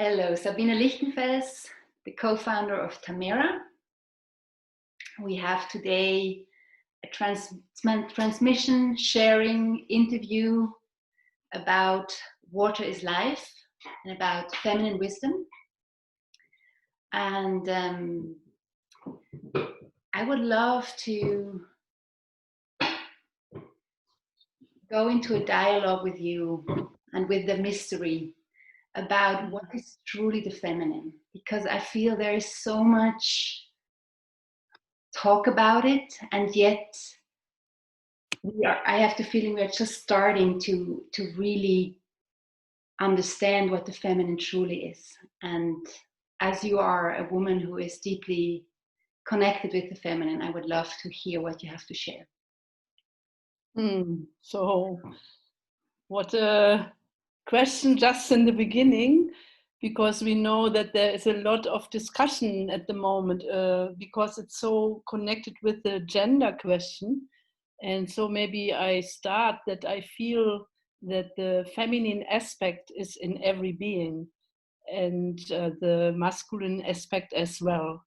Hello, Sabine Lichtenfels, the co-founder of Tamera. We have today a transmission sharing interview about water is life and about feminine wisdom. And I would love to go into a dialogue with you and with the mystery about what is truly the feminine, because I feel there is so much talk about it, and yet I have the feeling we're just starting to really understand what the feminine truly is. And as you are a woman who is deeply connected with the feminine, I would love to hear what you have to share. So what a question just in the beginning, because we know that there is a lot of discussion at the moment because it's so connected with the gender question. And so maybe I start that I feel that the feminine aspect is in every being, and the masculine aspect as well.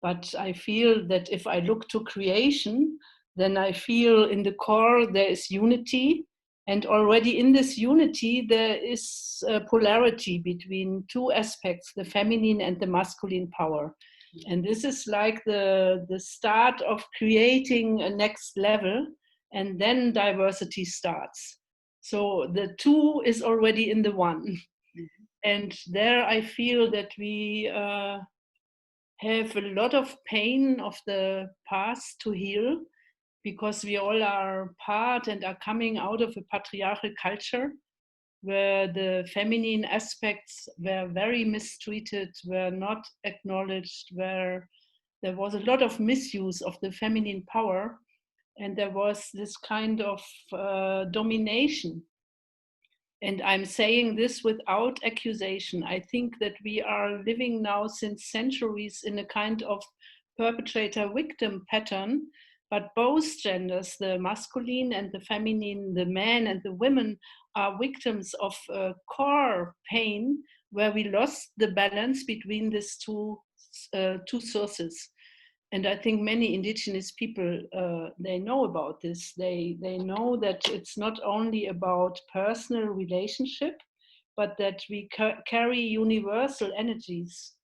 But I feel that if I look to creation, then I feel in the core there is unity. And already in this unity, there is a polarity between two aspects, the feminine and the masculine power. And this is like the start of creating a next level, and then diversity starts. So the two is already in the one. Mm-hmm. And there I feel that we have a lot of pain of the past to heal, because we all are part and are coming out of a patriarchal culture where the feminine aspects were very mistreated, were not acknowledged, where there was a lot of misuse of the feminine power, and there was this kind of domination. And I'm saying this without accusation. I think that we are living now since centuries in a kind of perpetrator-victim pattern, but both genders, the masculine and the feminine, the men and the women, are victims of core pain where we lost the balance between these two sources. And I think many indigenous people, they know about this. They know that it's not only about personal relationship, but that we carry universal energies.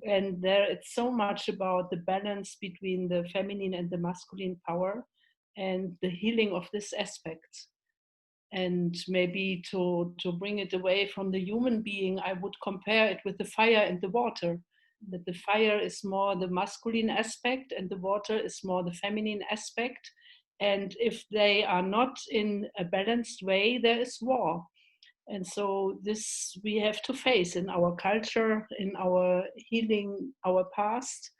And there it's so much about the balance between the feminine and the masculine power and the healing of this aspect. And maybe to bring it away from the human being, I would compare it with the fire and the water. That the fire is more the masculine aspect and the water is more the feminine aspect. And if they are not in a balanced way, there is war. And so this we have to face in our culture, in our healing, our past,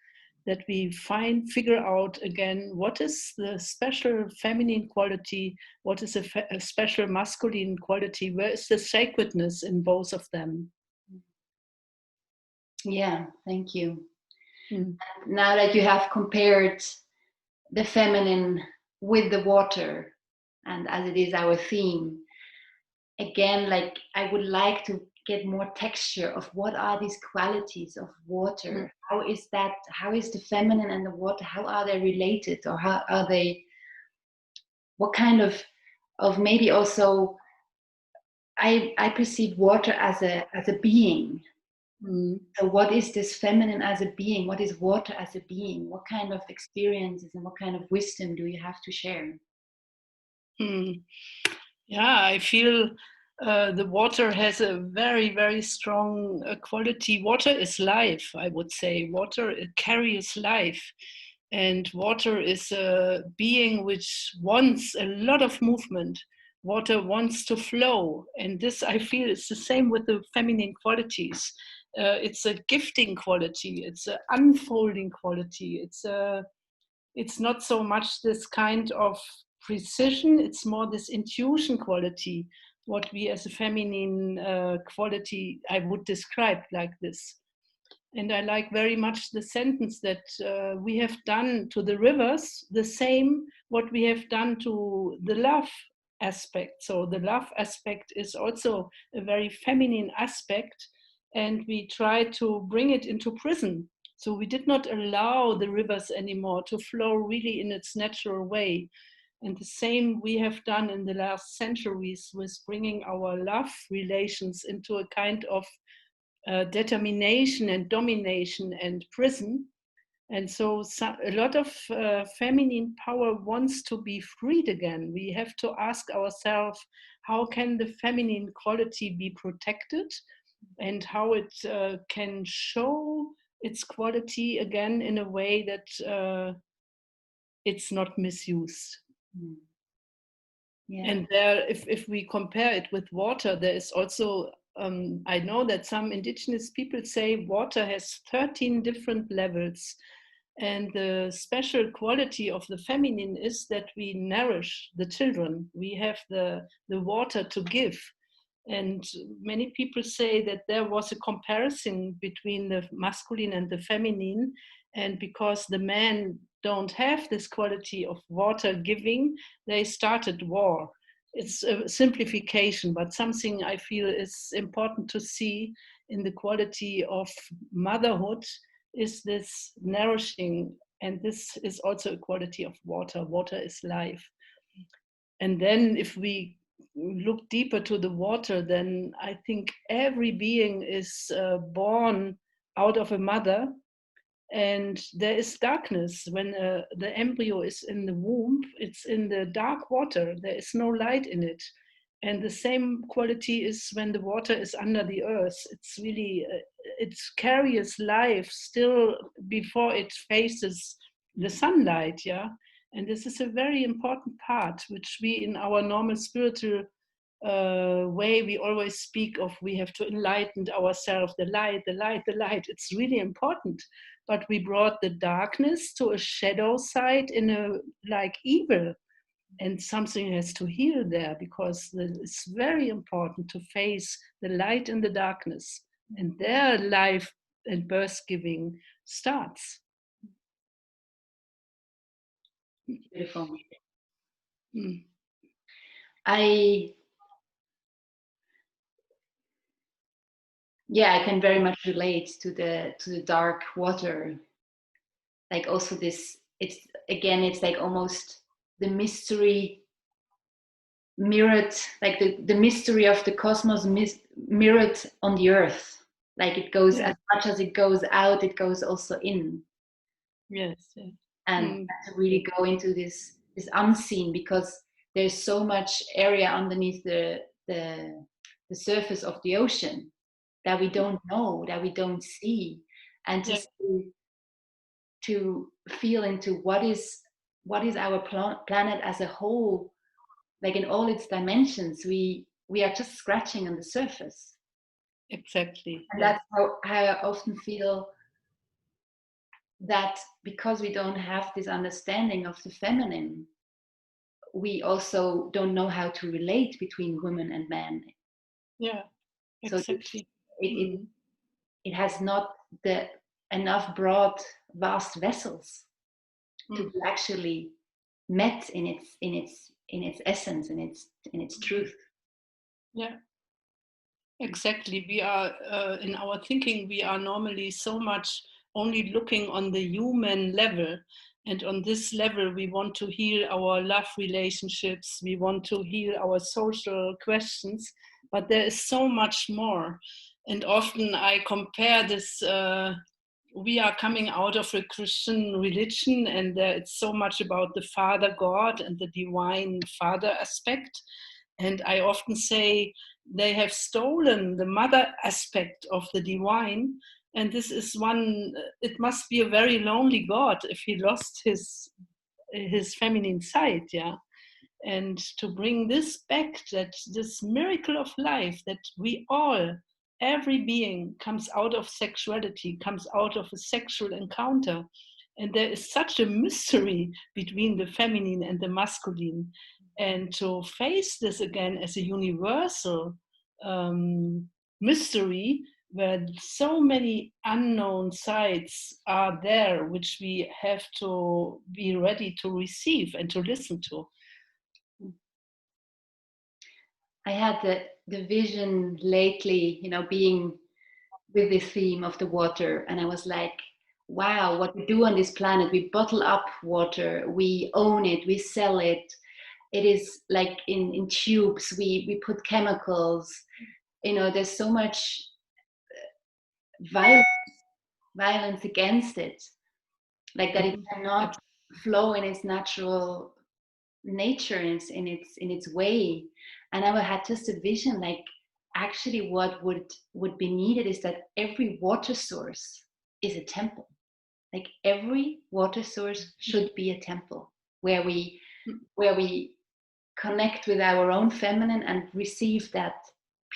that we figure out again what is the special feminine quality, what is a special masculine quality, where is the sacredness in both of them. Yeah, thank you. Now that you have compared the feminine with the water, and as it is our theme, again, like I would like to get more texture of what are these qualities of water. How is the feminine and the water, how are they related, or how are they, what kind of maybe also I perceive water as a being. So what is this feminine as a being? What is water as a being? What kind of experiences and what kind of wisdom do you have to share? Yeah, I feel the water has a very, very strong quality. Water is life, I would say. Water, it carries life. And water is a being which wants a lot of movement. Water wants to flow. And this, I feel, is the same with the feminine qualities. It's a gifting quality. It's an unfolding quality. It's not so much this kind of precision. It's more this intuition quality, what we as a feminine quality, I would describe like this. And I like very much the sentence that we have done to the rivers the same what we have done to the love aspect. So the love aspect is also a very feminine aspect, and we tried to bring it into prison. So we did not allow the rivers anymore to flow really in its natural way. And the same we have done in the last centuries with bringing our love relations into a kind of determination and domination and prison. And so a lot of feminine power wants to be freed again. We have to ask ourselves, how can the feminine quality be protected, and how it can show its quality again in a way that it's not misused. Yeah. And there, if we compare it with water, there is also, I know that some indigenous people say water has 13 different levels. And the special quality of the feminine is that we nourish the children. We have the water to give. And many people say that there was a comparison between the masculine and the feminine. And because the men don't have this quality of water giving, they started war. It's a simplification, but something I feel is important to see in the quality of motherhood is this nourishing, and this is also a quality of water. Water is life. And then if we look deeper to the water, then I think every being is born out of a mother, and there is darkness when the embryo is in the womb. It's in the dark water, there is no light in it. And the same quality is when the water is under the earth. It's really it carries life still before it faces the sunlight. Yeah. And this is a very important part, which we in our normal spiritual way, we always speak of, we have to enlighten ourselves, the light, the light, the light. It's really important. But we brought the darkness to a shadow side in a like evil. And something has to heal there, because it's very important to face the light and the darkness. And their life and birth giving starts. Beautiful. Mm. I can very much relate to the dark water. Like also this, it's like almost the mystery mirrored, like the mystery of the cosmos mirrored on the earth. Like it goes, as much as it goes out, it goes also in. Yes, yes. And to really go into this unseen, because there's so much area underneath the surface of the ocean that we don't know, that we don't see. And just to feel into what is our planet as a whole, like in all its dimensions. We are just scratching on the surface. Exactly. And that's how I often feel, that because we don't have this understanding of the feminine, we also don't know how to relate between women and men. Yeah, exactly. So it has not the enough broad, vast vessels to be actually met in its essence, in its truth. Yeah, exactly. We are in our thinking, we are normally so much only looking on the human level. And on this level, we want to heal our love relationships, we want to heal our social questions, but there is so much more. And often I compare this, we are coming out of a Christian religion, and it's so much about the Father God and the divine Father aspect. And I often say they have stolen the mother aspect of the divine. And this is one, it must be a very lonely God if he lost his feminine side. Yeah. And to bring this back, that this miracle of life, that we all, every being comes out of sexuality, comes out of a sexual encounter. And there is such a mystery between the feminine and the masculine. And to face this again as a universal mystery, where so many unknown sides are there, which we have to be ready to receive and to listen to. I had the vision lately, being with this theme of the water, and I was like, wow, what we do on this planet, we bottle up water, we own it, we sell it. It is like in tubes, we put chemicals, there's so much violence against it, like that it cannot flow in its natural nature, in its way. And I had just a vision, like actually what would be needed is that every water source is a temple. Like every water source should be a temple where we connect with our own feminine and receive that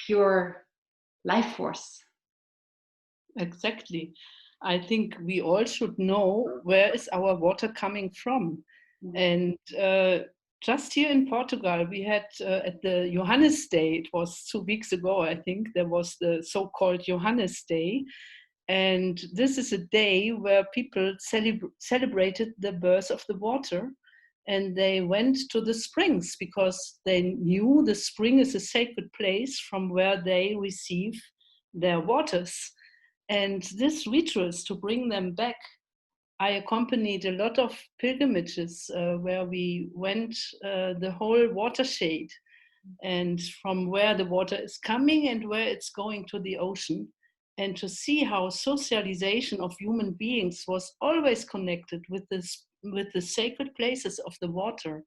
pure life force. Exactly. I think we all should know where is our water coming from. And just here in Portugal, we had at the Johannes Day, it was 2 weeks ago, I think, there was the so-called Johannes Day. And this is a day where people celebrated the birth of the water. And they went to the springs because they knew the spring is a sacred place from where they receive their waters. And these rituals to bring them back, I accompanied a lot of pilgrimages where we went the whole watershed, and from where the water is coming and where it's going to the ocean, and to see how socialization of human beings was always connected with the sacred places of the water.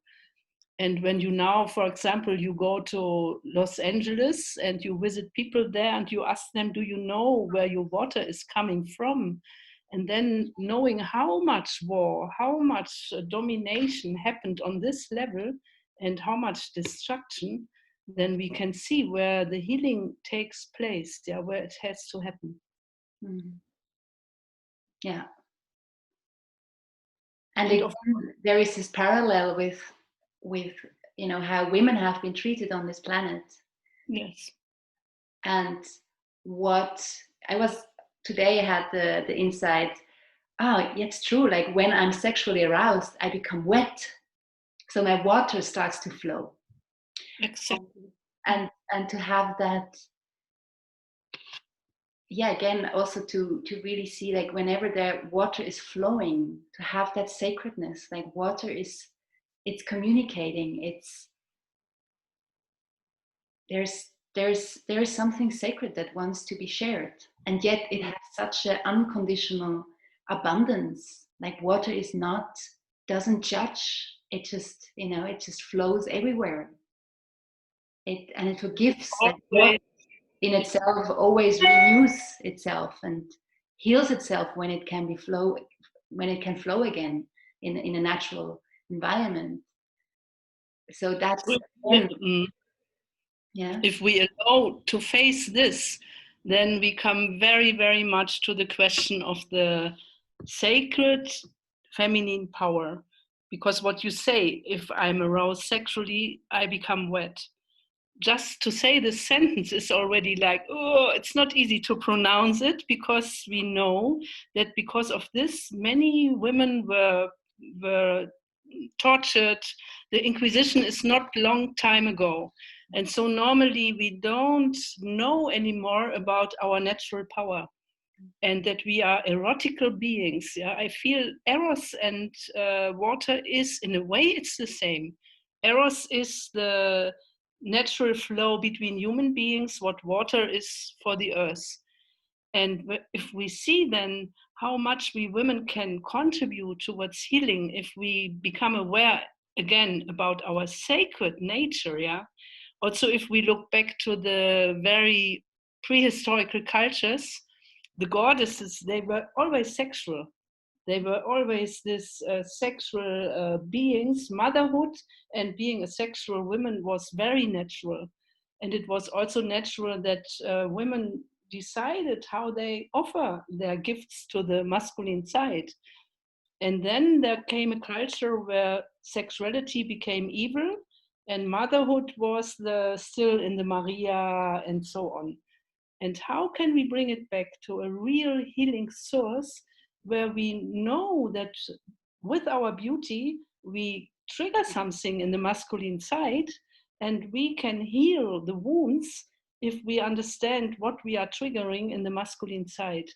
And when you now, for example, you go to Los Angeles and you visit people there and you ask them, do you know where your water is coming from? And then knowing how much war, how much domination happened on this level and how much destruction, then we can see where the healing takes place, yeah, where it has to happen. Mm. Yeah. And again, there is this parallel with how women have been treated on this planet. Yes. And what I was today, I had the insight, it's true, like when I'm sexually aroused, I become wet, so my water starts to flow. Exactly. And to have that, again, also to really see, like whenever the water is flowing, to have that sacredness, like water it's communicating, there is something sacred that wants to be shared, and yet it has such an unconditional abundance. Like water doesn't judge, it just flows everywhere. It forgives, like water in itself always renews itself and heals itself when it can flow again in a natural environment. So that's if we allow to face this, then we come very, very much to the question of the sacred feminine power. Because what you say, if I'm aroused sexually, I become wet. Just to say this sentence is already like, oh, it's not easy to pronounce it, because we know that because of this, many women were tortured. The Inquisition is not long time ago. And so normally we don't know anymore about our natural power, and that we are erotical beings. Yeah? I feel Eros and water is, in a way, it's the same. Eros is the natural flow between human beings, what water is for the earth. And if we see then how much we women can contribute towards healing, if we become aware again about our sacred nature, yeah. Also, if we look back to the very prehistorical cultures, the goddesses, they were always sexual. They were always this sexual beings. Motherhood and being a sexual woman was very natural. And it was also natural that women decided how they offer their gifts to the masculine side. And then there came a culture where sexuality became evil and motherhood was still in the Maria and so on. And how can we bring it back to a real healing source where we know that with our beauty, we trigger something in the masculine side and we can heal the wounds if we understand what we are triggering in the masculine side.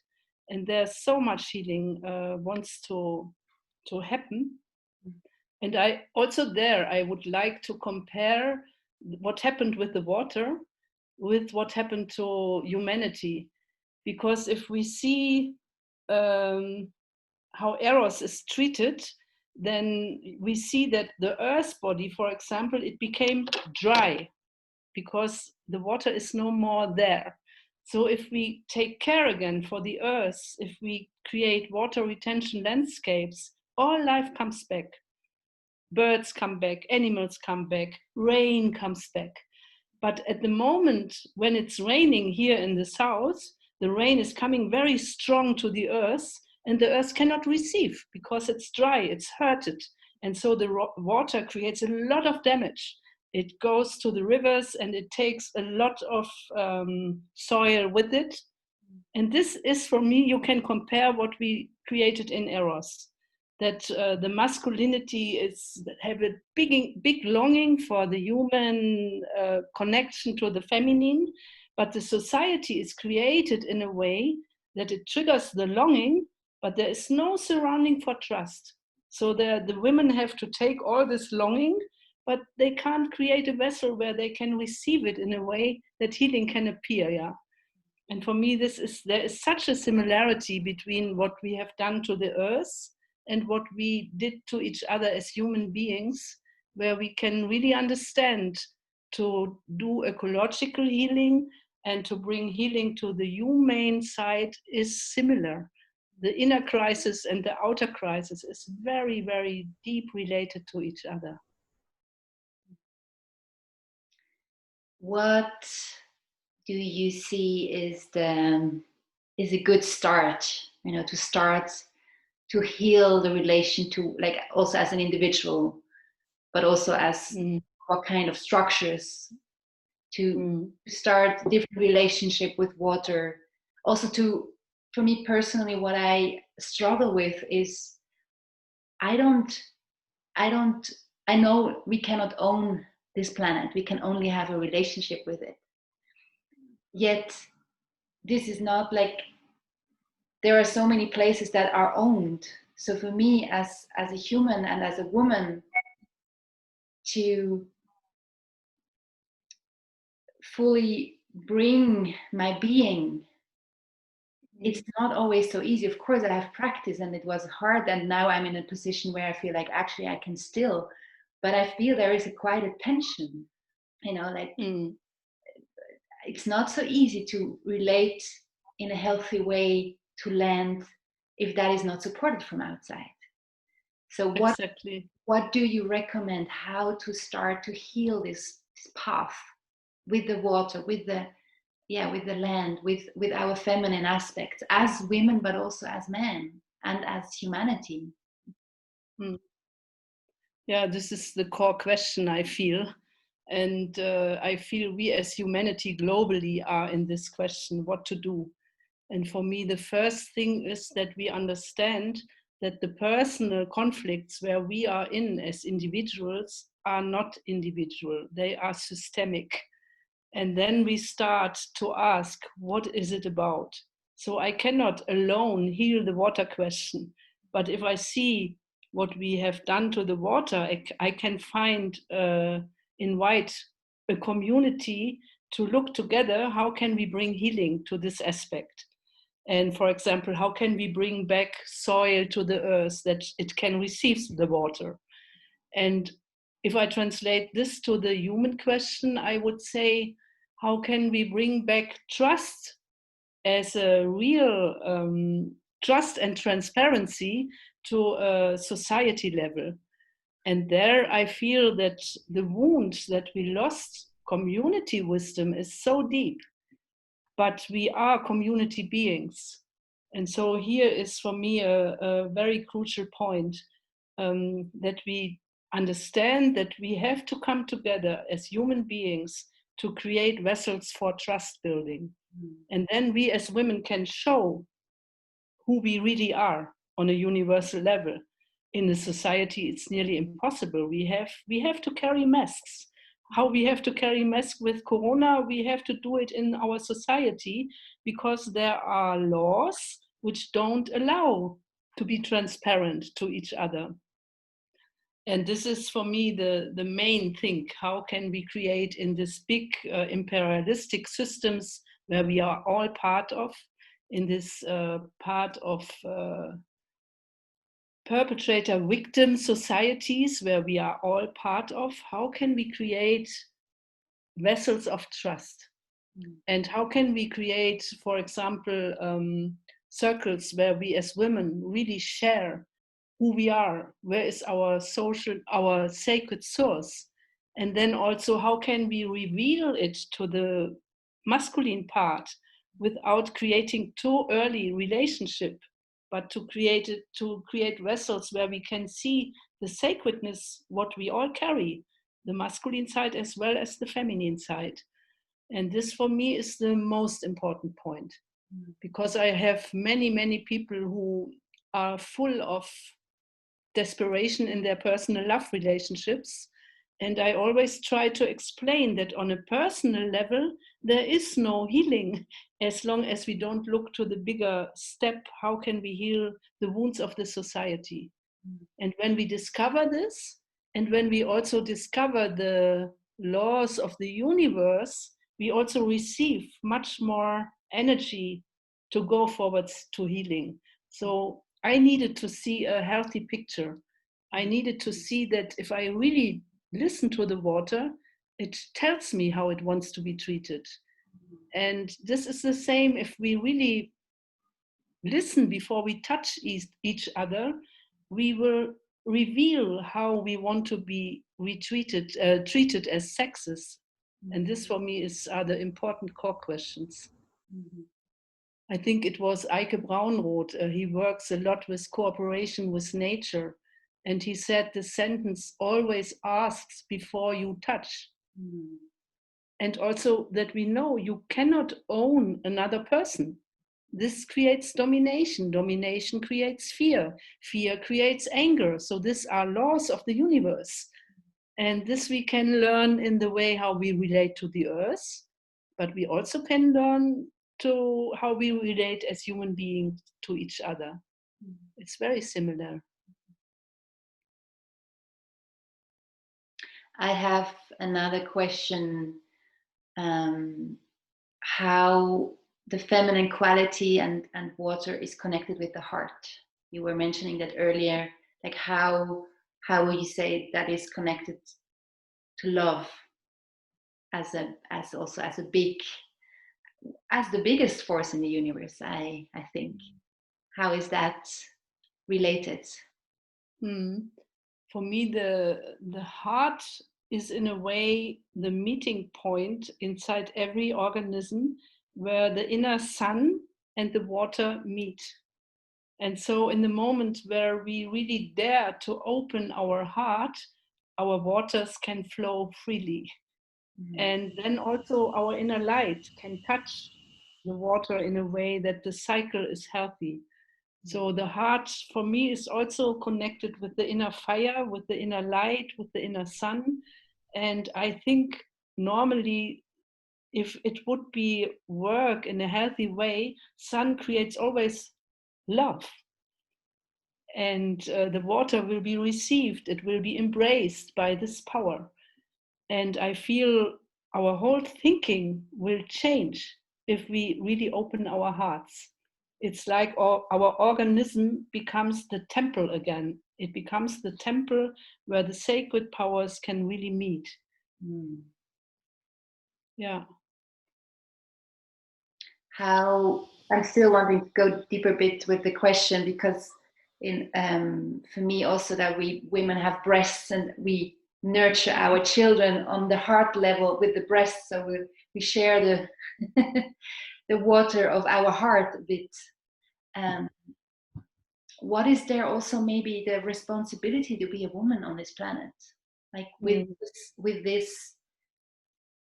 And there's so much healing wants to happen. And I would like to compare what happened with the water with what happened to humanity. Because if we see how Eros is treated, then we see that the earth body, for example, it became dry because the water is no more there. So if we take care again for the earth, if we create water retention landscapes, all life comes back. Birds come back, animals come back, rain comes back. But at the moment when it's raining here in the south, the rain is coming very strong to the earth, and the earth cannot receive because it's dry, it's hurted. And so the water creates a lot of damage. It goes to the rivers and it takes a lot of soil with it. And this is, for me, you can compare what we created in Eros. That the masculinity is have a big longing for the human connection to the feminine, but the society is created in a way that it triggers the longing, but there is no surrounding for trust. So the women have to take all this longing, but they can't create a vessel where they can receive it in a way that healing can appear. Yeah. And for me, there is such a similarity between what we have done to the earth and what we did to each other as human beings, where we can really understand to do ecological healing and to bring healing to the humane side is similar. The inner crisis and the outer crisis is very, very deep related to each other. What do you see is a good start, to start to heal the relation to, like, also as an individual, but also as what kind of structures to start different relationship with water. Also, for me personally, what I struggle with is I know we cannot own this planet. We can only have a relationship with it. Yet this is not like, there are so many places that are owned. So for me as a human and as a woman, to fully bring my being, it's not always so easy. Of course I have practice and it was hard, and now I'm in a position where I feel like actually I can still, but I feel there is quite a tension, like it's not so easy to relate in a healthy way to land if that is not supported from outside. So what do you recommend, how to start to heal this path with the water, with the land, with our feminine aspects as women, but also as men and as humanity? Yeah, this is the core question, I feel. And I feel we as humanity globally are in this question, what to do. And for me, the first thing is that we understand that the personal conflicts where we are in as individuals are not individual, they are systemic. And then we start to ask, what is it about? So I cannot alone heal the water question, but if I see what we have done to the water, I can invite a community to look together, how can we bring healing to this aspect? And for example, how can we bring back soil to the earth that it can receive the water? And if I translate this to the human question, I would say, how can we bring back trust as a real trust and transparency to a society level? And there I feel that the wounds that we lost, community wisdom is so deep, but we are community beings. And so here is for me a very crucial point, that we understand that we have to come together as human beings to create vessels for trust building. And then we as women can show who we really are on a universal level. In a society, it's nearly impossible. We have to carry masks. how we have to carry mask with Corona, we have to do it in our society because there are laws which don't allow to be transparent to each other. And this is for me the main thing. How can we create in this big imperialistic systems where we are all part of, in this part of perpetrator victim societies where we are all part of, how can we create vessels of trust? And how can we create, for example, circles where we as women really share who we are, where is our social, our sacred source? And then also, how can we reveal it to the masculine part without creating too early relationship, but to create vessels where we can see the sacredness, what we all carry, the masculine side as well as the feminine side. And this for me is the most important point, because I have many people who are full of desperation in their personal love relationships. And I always try to explain that on a personal level, there is no healing as long as we don't look to the bigger step. How can we heal the wounds of the society? And when we discover this, and when we also discover the laws of the universe, we also receive much more energy to go forwards to healing. So I needed to see a healthy picture. I needed to see that if I really listen to the water, it tells me how it wants to be treated. And this is the same if we really listen before we touch each other, we will reveal how we want to be treated as sexes. And this for me are the important core questions. I think it was Eike Braunroth. He works a lot with cooperation with nature. And he said the sentence always asks before you touch. And also that we know you cannot own another person. This creates domination. Domination creates fear. Fear creates anger. So these are laws of the universe. And this we can learn in the way how we relate to the earth, but we also can learn to how we relate as human beings to each other. It's very similar. I have another question. How the feminine quality and water is connected with the heart. You were mentioning that earlier, like how would you say that is connected to love as the biggest force in the universe? I think. How is that related? For me, the heart is in a way the meeting point inside every organism where the inner sun and the water meet. And so in the moment where we really dare to open our heart, our waters can flow freely. And then also our inner light can touch the water in a way that the cycle is healthy. So the heart for me is also connected with the inner fire, with the inner light, with the inner sun. And I think normally if it would be work in a healthy way, sun creates always love. And the water will be received, it will be embraced by this power. And I feel our whole thinking will change if we really open our hearts. It's like our organism becomes the temple again. It becomes the temple where the sacred powers can really meet. Yeah. How I'm still wanting to go deeper bit with the question, because for me also that we women have breasts and we nurture our children on the heart level with the breasts, so we share the the water of our heart a bit. What is there also maybe the responsibility to be a woman on this planet, like with this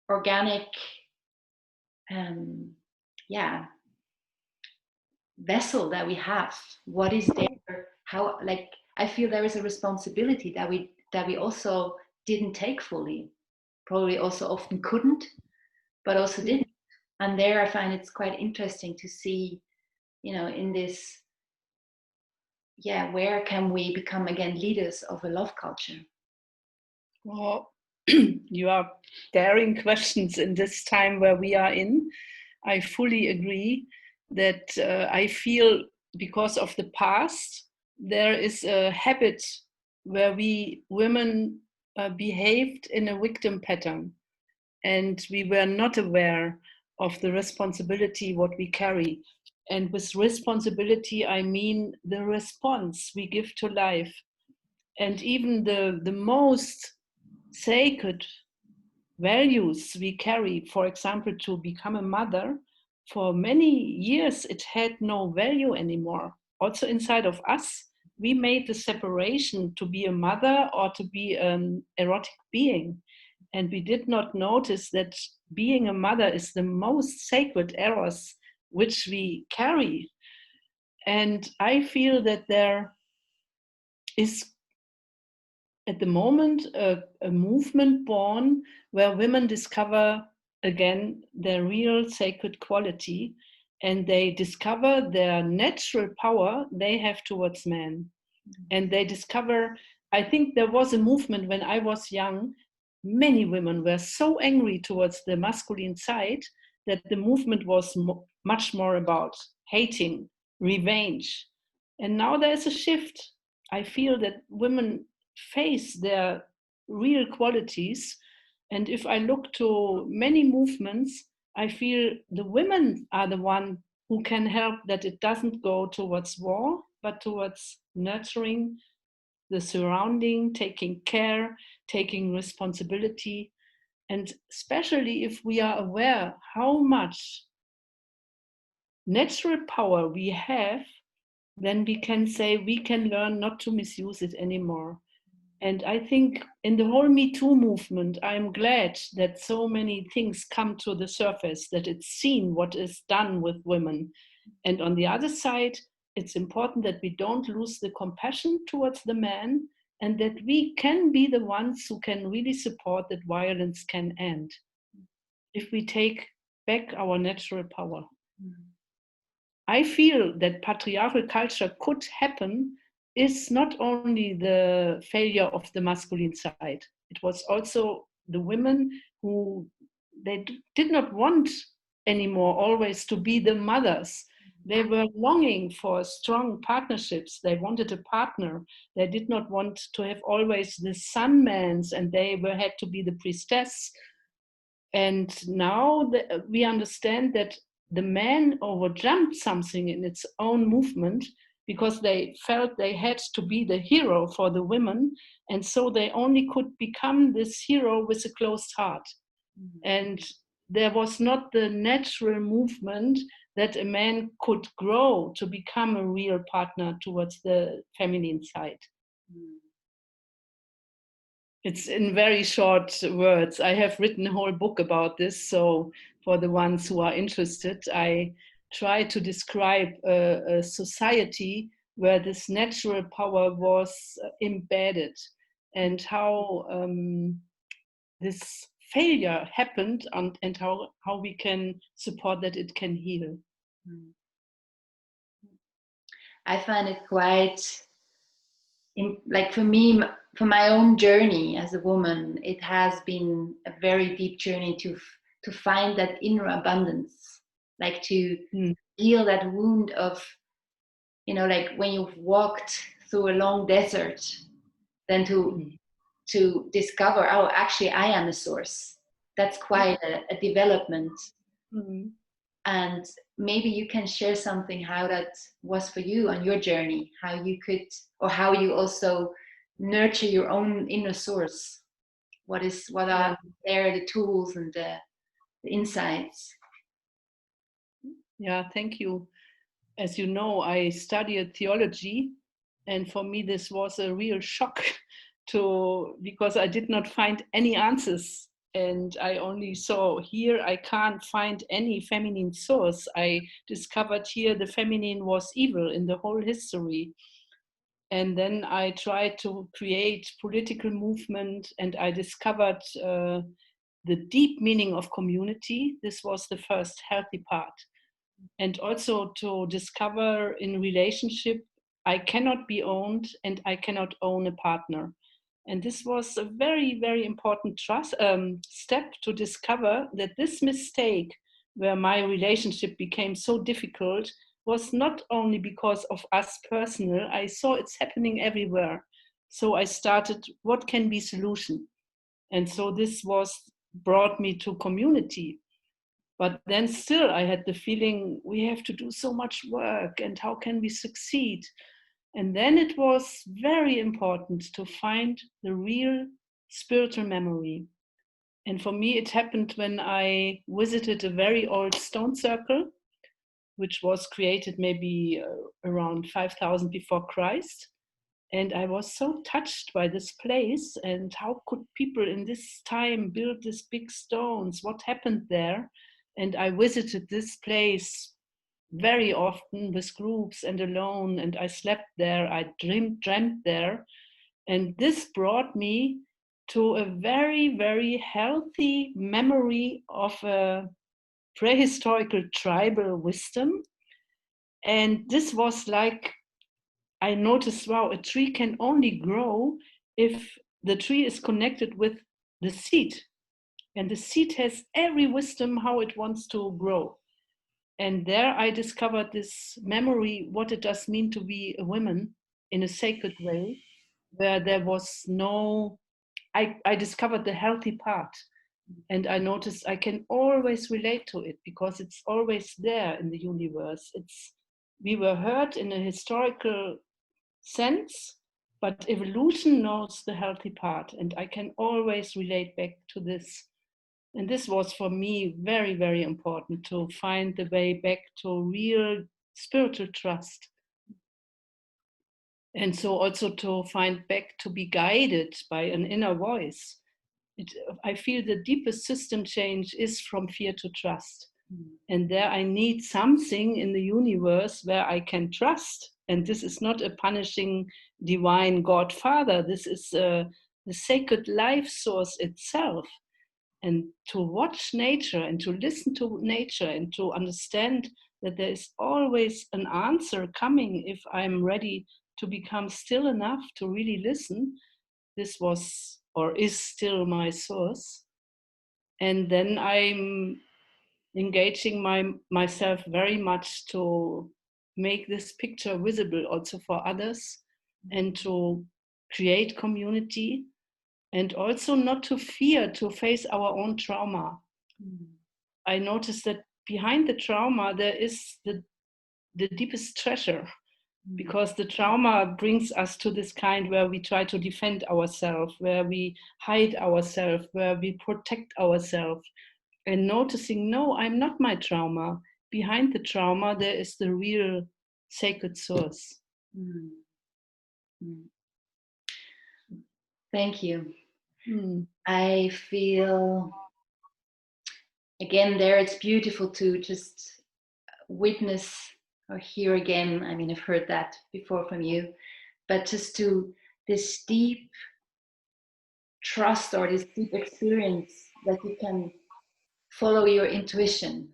organic vessel that we have? What is there? How, like, I feel there is a responsibility that we also didn't take fully, probably also often couldn't, but also didn't. And there I find it's quite interesting to see, in this, where can we become again leaders of a love culture? Well, you are daring questions in this time where we are in. I fully agree that I feel because of the past, there is a habit where we women behaved in a victim pattern, and we were not aware of the responsibility what we carry. And with responsibility, I mean the response we give to life. And even the most sacred values we carry, for example, to become a mother, for many years it had no value anymore. Also inside of us, we made the separation to be a mother or to be an erotic being. And we did not notice that being a mother is the most sacred eros which we carry. And I feel that there is at the moment a movement born where women discover again their real sacred quality, and they discover their natural power they have towards men. And they discover, I think there was a movement when I was young, many women were so angry towards the masculine side that the movement was much more about hating, revenge. And now there's a shift. I feel that women face their real qualities. And if I look to many movements, I feel the women are the one who can help that it doesn't go towards war, but towards nurturing the surrounding, taking care, taking responsibility. And especially if we are aware how much natural power we have, then we can say we can learn not to misuse it anymore. And I think in the whole Me Too movement, I'm glad that so many things come to the surface, that it's seen what is done with women. And on the other side, it's important that we don't lose the compassion towards the man, and that we can be the ones who can really support that violence can end if we take back our natural power. I feel that patriarchal culture could happen is not only the failure of the masculine side. It was also the women who they did not want anymore always to be the mothers. They were longing for strong partnerships. They wanted a partner. They did not want to have always the sun mans, and they had to be the priestess. And now we understand that the men overjumped something in its own movement because they felt they had to be the hero for the women. And so they only could become this hero with a closed heart. Mm-hmm. And there was not the natural movement that a man could grow to become a real partner towards the feminine side. Mm. It's in very short words. I have written a whole book about this. So for the ones who are interested, I try to describe a society where this natural power was embedded, and how this failure happened, and how we can support that it can heal. I find it quite, like for me, for my own journey as a woman, it has been a very deep journey to find that inner abundance, like to heal that wound of, like when you've walked through a long desert, then to discover, oh, actually I am a source. That's quite a development. Mm-hmm. And maybe you can share something how that was for you on your journey, how you could, or how you also nurture your own inner source. What are there the tools and the insights? Yeah, thank you. As you know, I studied theology, and for me this was a real shock because I did not find any answers, and I only saw here I can't find any feminine source. I discovered here the feminine was evil in the whole history. And then I tried to create political movement, and I discovered the deep meaning of community. This was the first healthy part. And also to discover in relationship, I cannot be owned and I cannot own a partner. And this was a very, very important step to discover that this mistake, where my relationship became so difficult, was not only because of us personal. I saw it's happening everywhere. So I started, what can be solution? And so this brought me to community. But then still I had the feeling we have to do so much work, and how can we succeed? And then it was very important to find the real spiritual memory. And for me, it happened when I visited a very old stone circle, which was created maybe around 5,000 before Christ. And I was so touched by this place, and how could people in this time build these big stones? What happened there? And I visited this place very often with groups and alone, and I slept there, I dreamt there. And this brought me to a very, very healthy memory of a prehistorical tribal wisdom. And this was like, I noticed, wow, a tree can only grow if the tree is connected with the seed. And the seed has every wisdom how it wants to grow. And there I discovered this memory, what it does mean to be a woman in a sacred way, where there was no, I discovered the healthy part. And I noticed I can always relate to it because it's always there in the universe. We were hurt in a historical sense, but evolution knows the healthy part, and I can always relate back to this. And this was for me very, very important, to find the way back to real spiritual trust. And so also to find back to be guided by an inner voice. I feel the deepest system change is from fear to trust. And there I need something in the universe where I can trust. And this is not a punishing divine God Father. This is the sacred life source itself. And to watch nature and to listen to nature and to understand that there is always an answer coming if I'm ready to become still enough to really listen. This was or is still my source. And then I'm engaging myself very much to make this picture visible also for others, and to create community, and also not to fear to face our own trauma. I noticed that behind the trauma there is the deepest treasure, because the trauma brings us to this kind where we try to defend ourselves, where we hide ourselves, where we protect ourselves. And noticing, no, I'm not my trauma. Behind the trauma, there is the real sacred source. Thank you. I feel, again, there it's beautiful to just witness or hear again. I mean, I've heard that before from you, but just to this deep trust or this deep experience that you can follow your intuition,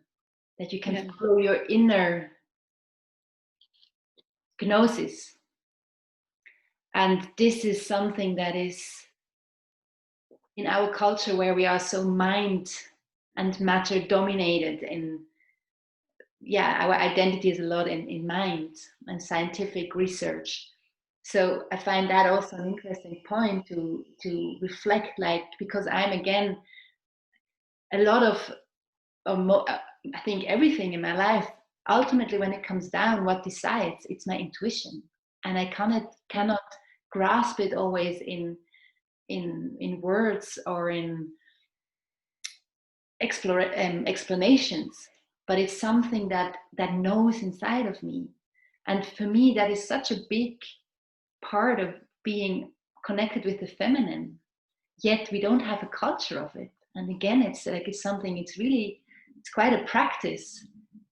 that you can follow your inner gnosis. And this is something that is in our culture where we are so mind and matter dominated, in our identity is a lot in mind and scientific research. So I find that also an interesting point to reflect, like, because I'm, again, a lot of I think everything in my life, ultimately when it comes down, what decides, it's my intuition, and I cannot grasp it always in words or in explanations, but it's something that knows inside of me. And for me, that is such a big part of being connected with the feminine, yet we don't have a culture of it. And again, it's something, it's quite a practice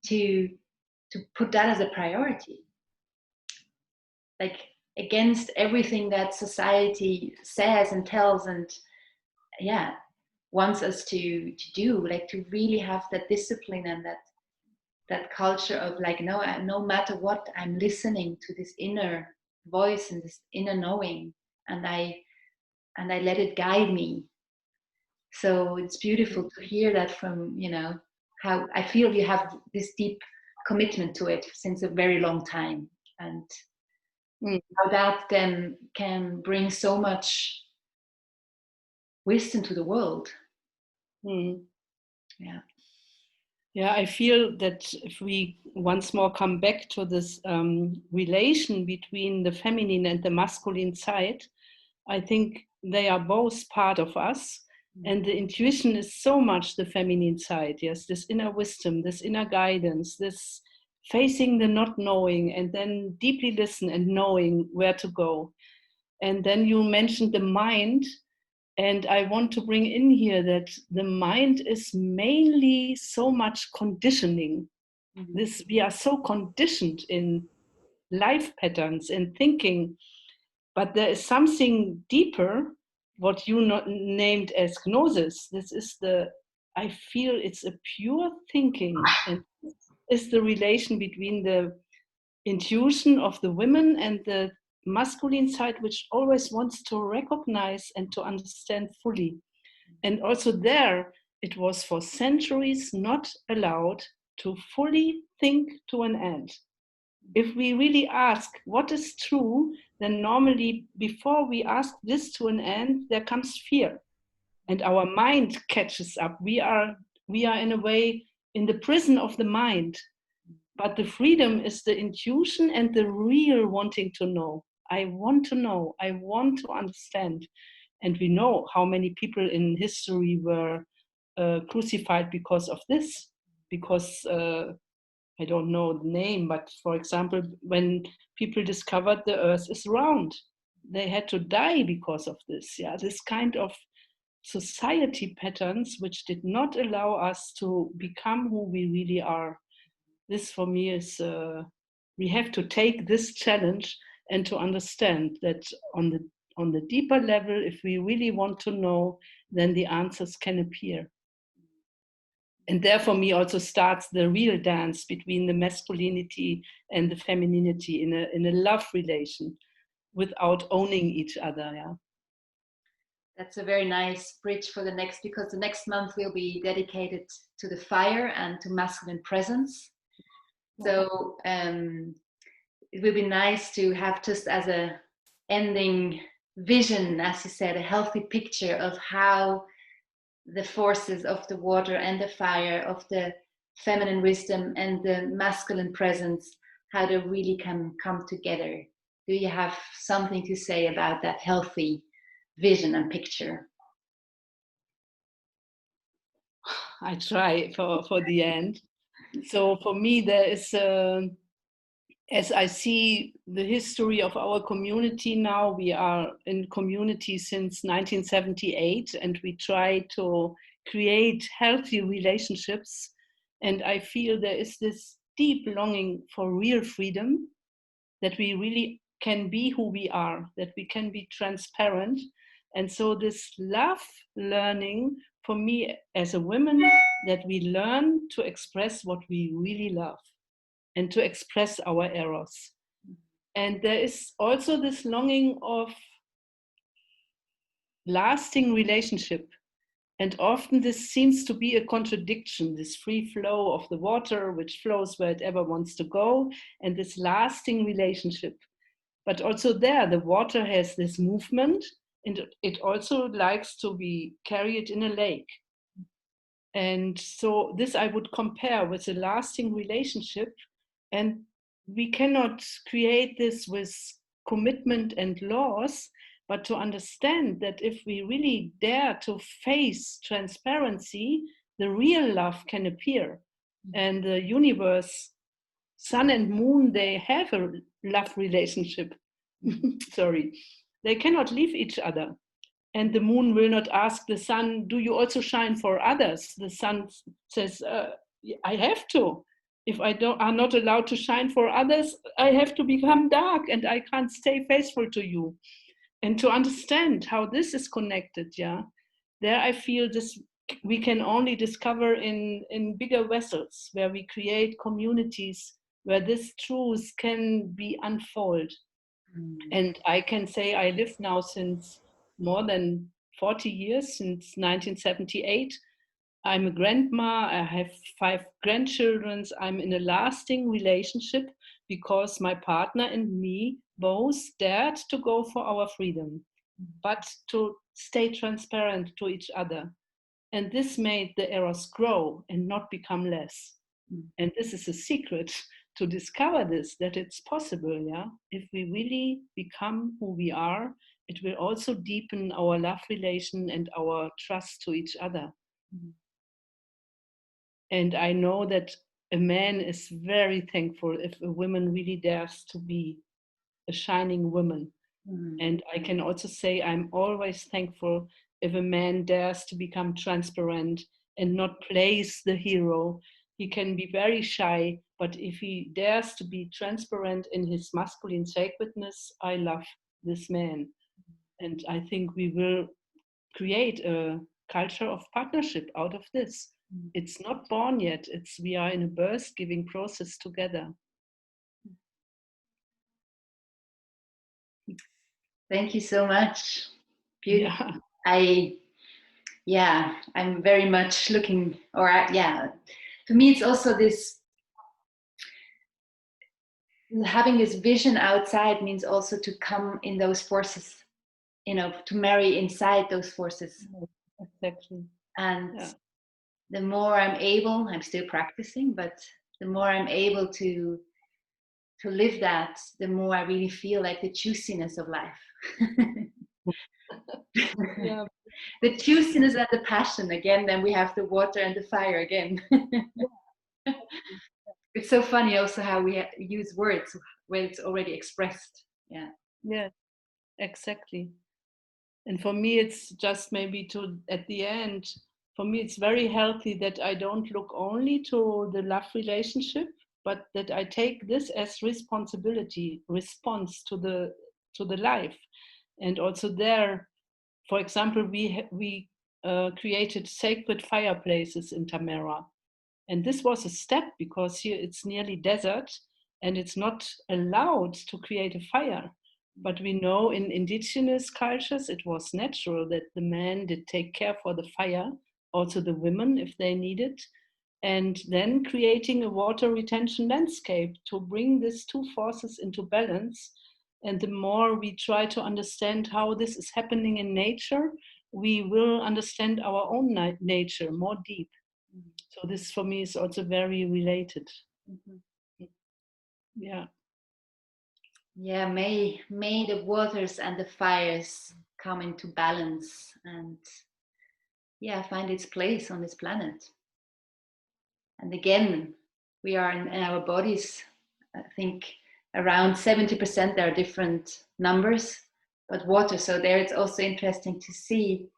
to put that as a priority, like against everything that society says and tells. And wants us to do, like to really have that discipline and that culture of like, no matter what, I'm listening to this inner voice and this inner knowing, and I let it guide me. So it's beautiful to hear that from, how I feel you have this deep commitment to it since a very long time, and how that then can bring so much wisdom to the world. Yeah. Yeah, I feel that if we once more come back to this relation between the feminine and the masculine side, I think they are both part of us. And the intuition is so much the feminine side, yes, this inner wisdom, this inner guidance, this facing the not knowing, and then deeply listen and knowing where to go. And then you mentioned the mind. And I want to bring in here that the mind is mainly so much conditioning. We are so conditioned in life patterns and thinking, but there is something deeper, what you named as gnosis. This is I feel it's a pure thinking, and is the relation between the intuition of the women and the masculine side, which always wants to recognize and to understand fully. And also there, it was for centuries not allowed to fully think to an end. If we really ask what is true, then normally before we ask this to an end, there comes fear. And our mind catches up. We are in a way in the prison of the mind. But the freedom is the intuition and the real wanting to know. I want to know. I want to understand. And we know how many people in history were crucified because of this. Because I don't know the name, but for example, when people discovered the earth is round, they had to die because of this. Yeah, this kind of society patterns which did not allow us to become who we really are. This for me is, we have to take this challenge and to understand that on the deeper level, if we really want to know, then the answers can appear. And there for me also starts the real dance between the masculinity and the femininity in a love relation without owning each other. Yeah. That's a very nice bridge for the next, because the next month will be dedicated to the fire and to masculine presence. So it will be nice to have, just as a ending vision, as you said, a healthy picture of how the forces of the water and the fire, of the feminine wisdom and the masculine presence, how they really can come together. Do you have something to say about that healthy vision and picture? I try for the end. So for me, there is, as I see the history of our community now, we are in community since 1978, and we try to create healthy relationships. And I feel there is this deep longing for real freedom, that we really can be who we are, that we can be transparent. And so this love learning for me as a woman, that we learn to express what we really love and to express our errors. And there is also this longing of lasting relationship. And often this seems to be a contradiction, this free flow of the water, which flows where it ever wants to go, and this lasting relationship. But also there, the water has this movement, and it also likes to be carried in a lake. And so this I would compare with a lasting relationship. And we cannot create this with commitment and laws, but to understand that if we really dare to face transparency, the real love can appear. And the universe, sun and moon, they have a love relationship. Sorry, they cannot leave each other. And the moon will not ask the sun, do you also shine for others? The sun says, I have to. If I are not allowed to shine for others, I have to become dark and I can't stay faithful to you. And to understand how this is connected, yeah. there I feel this we can only discover in bigger vessels where we create communities where this truth can be unfolded. And I can say I live now since more than 40 years, since 1978. I'm a grandma, I have 5 grandchildren. I'm in a lasting relationship because my partner and me both dared to go for our freedom, but to stay transparent to each other. And this made the errors grow and not become less. And this is a secret to discover this, that it's possible, yeah? If we really become who we are, it will also deepen our love relation and our trust to each other. And I know that a man is very thankful if a woman really dares to be a shining woman. And I can also say I'm always thankful if a man dares to become transparent and not plays the hero. He can be very shy, but if he dares to be transparent in his masculine sacredness, I love this man. And I think we will create a culture of partnership out of this. It's not born yet. We are in a birth giving process together. Thank you so much. Beautiful. Yeah. I'm very much looking, for me it's also this, having this vision outside means also to come in those forces, to marry inside those forces. Exactly. And the more I'm still practicing, but the more I'm able to live that, the more I really feel like the juiciness of life. Yeah. The juiciness and the passion again, then we have the water and the fire again. It's so funny also how we use words where it's already expressed. Yeah, exactly. And for me, it's just maybe at the end, for me, it's very healthy that I don't look only to the love relationship, but that I take this as response to the life. And also there, for example, we created sacred fireplaces in Tamera. And this was a step because here it's nearly desert and it's not allowed to create a fire. But we know in indigenous cultures it was natural that the men did take care for the fire, also the women if they needed, and then creating a water retention landscape to bring these two forces into balance. And the more we try to understand how this is happening in nature, we will understand our own nature more deep. So this for me is also very related. Yeah. Yeah, may the waters and the fires come into balance and find its place on this planet. And again, we are in our bodies, I think around 70% there are different numbers, but water. So there it's also interesting to see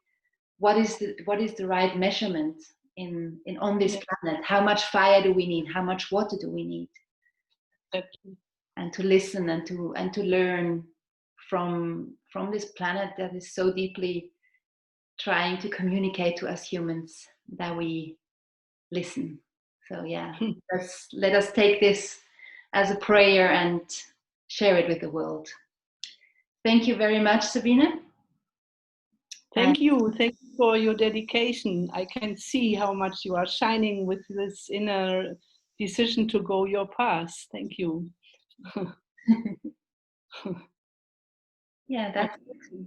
what is the right measurement in on this planet. How much fire do we need? How much water do we need? Exactly. And to listen and to learn from this planet that is so deeply trying to communicate to us humans, that we listen. So let us take this as a prayer and share it with the world. Thank you very much, Sabine. Thank you for your dedication. I can see how much you are shining with this inner decision to go your path. Thank you. That's it.